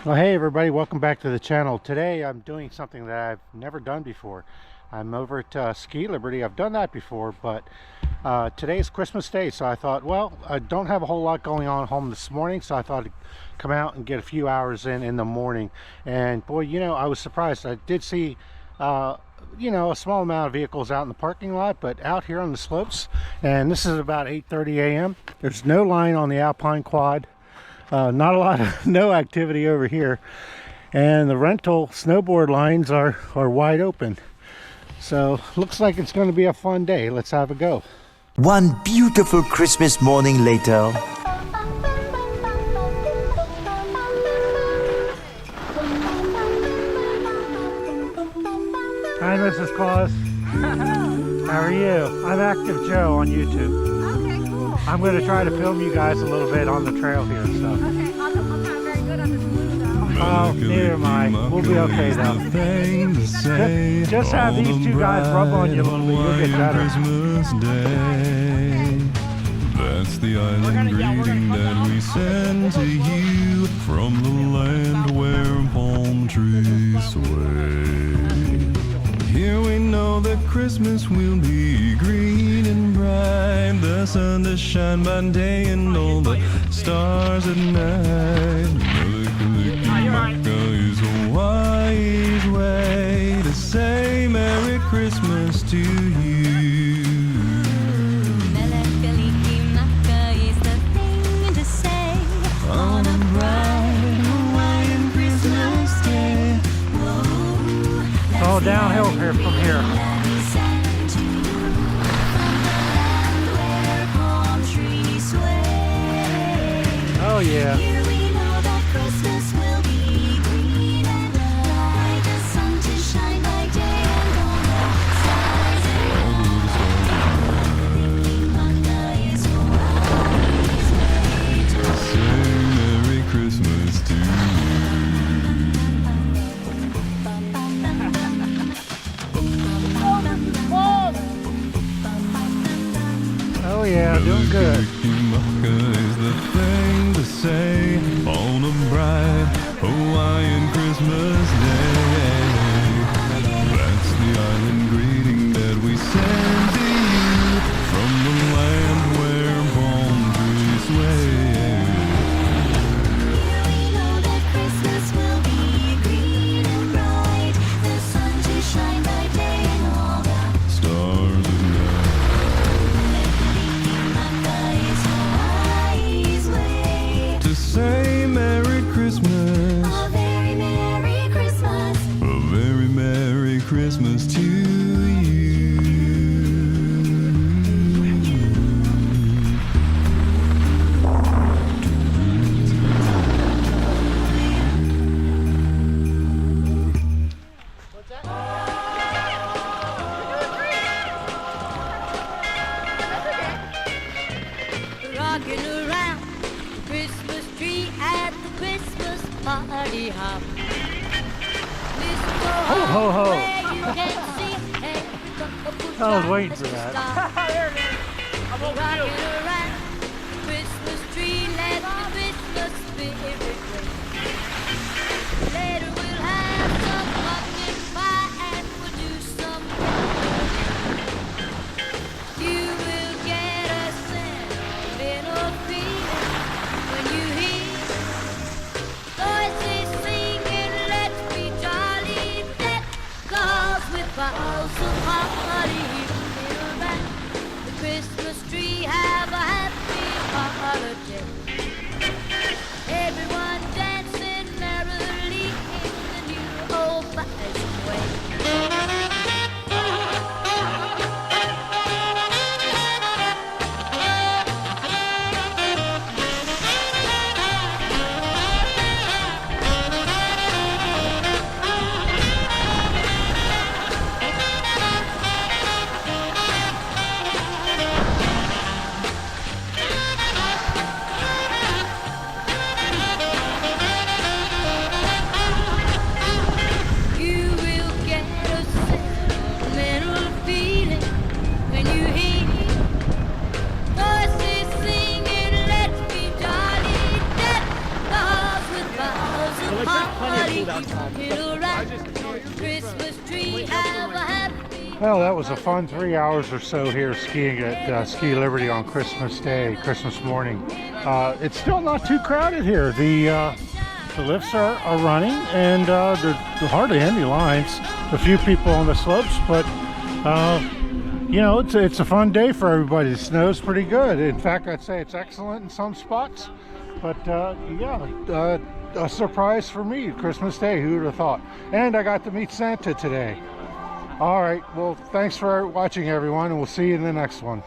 Well, hey everybody, welcome back to the channel. Today I'm doing something that I've never done before. I'm over at Ski Liberty. I've done that before, but today is Christmas Day, so I thought, well, I don't have a whole lot going on home this morning, so I thought I'd come out and get a few hours in the morning. And boy, you know, I was surprised. I did see you know, a small amount of vehicles out in the parking lot, but out here on the slopes, and this is about 8:30 a.m. There's no line on the Alpine Quad. Not a lot of no activity over here, and the rental snowboard lines are wide open. So looks like it's going to be a fun day. Let's have a go. One beautiful Christmas morning later. Hi, Mrs. Claus. How are you? I'm Active Joe on YouTube. Okay, cool. I'm going to try to film you guys a little bit on the trail here and stuff. Okay, I'm not very good on this blue though. Oh, neither am I. We'll be okay though. Just have these two guys rub on you a little bit, you'll get better. That's the island greeting that we send to you from the land where palm trees sway. Here we know that Christmas will be green and bright, the sun to shine by day and all the stars at night. Melikaliki is a wise way to say Merry Christmas to you. Melikaliki is the thing to say on a bright Hawaiian Christmas day. It's all downhill here from here. Oh yeah. Here we know that Christmas will be green and bright, the sun to shine by day and all the stars at night. Melikaliki is a wise way to Say Merry Christmas to you. Oh yeah, doing good. Melikaliki is the thing to say on a bright Hawaiian Christmas day. That's the island greeting that we send to you from the land where palm trees sway. Here we know that Christmas will be green and bright, the sun to shine by day and all the Stars at night. Melikaliki is a wise way. To say Merry Christmas, A very Merry Christmas. a very Merry Christmas to you. Rocking around the Christmas tree at the Christmas party hop. Ho, ho, ho. Where you can see every couple I was waiting for that. Rocking around the Christmas tree, let the Christmas spirit ring. Later we'll have some pumpkin pie and we'll do some caroling. You will get a sentimental feeling when you hear voices singing, let's be jolly, deck cars with boughs of holly. Around the Christmas tree, have a Christmas tree, have a happy. Well, that was a fun 3 hours or so here skiing at Ski Liberty on Christmas Day, Christmas morning. It's still not too crowded here. The lifts are running, and there hardly any lines. A few people on the slopes, but you know, it's a fun day for everybody. The snow's pretty good. In fact, I'd say it's excellent in some spots. But yeah, a surprise for me, Christmas Day. Who would have thought? And I got to meet Santa today. All right, well, thanks for watching, everyone, and we'll see you in the next one.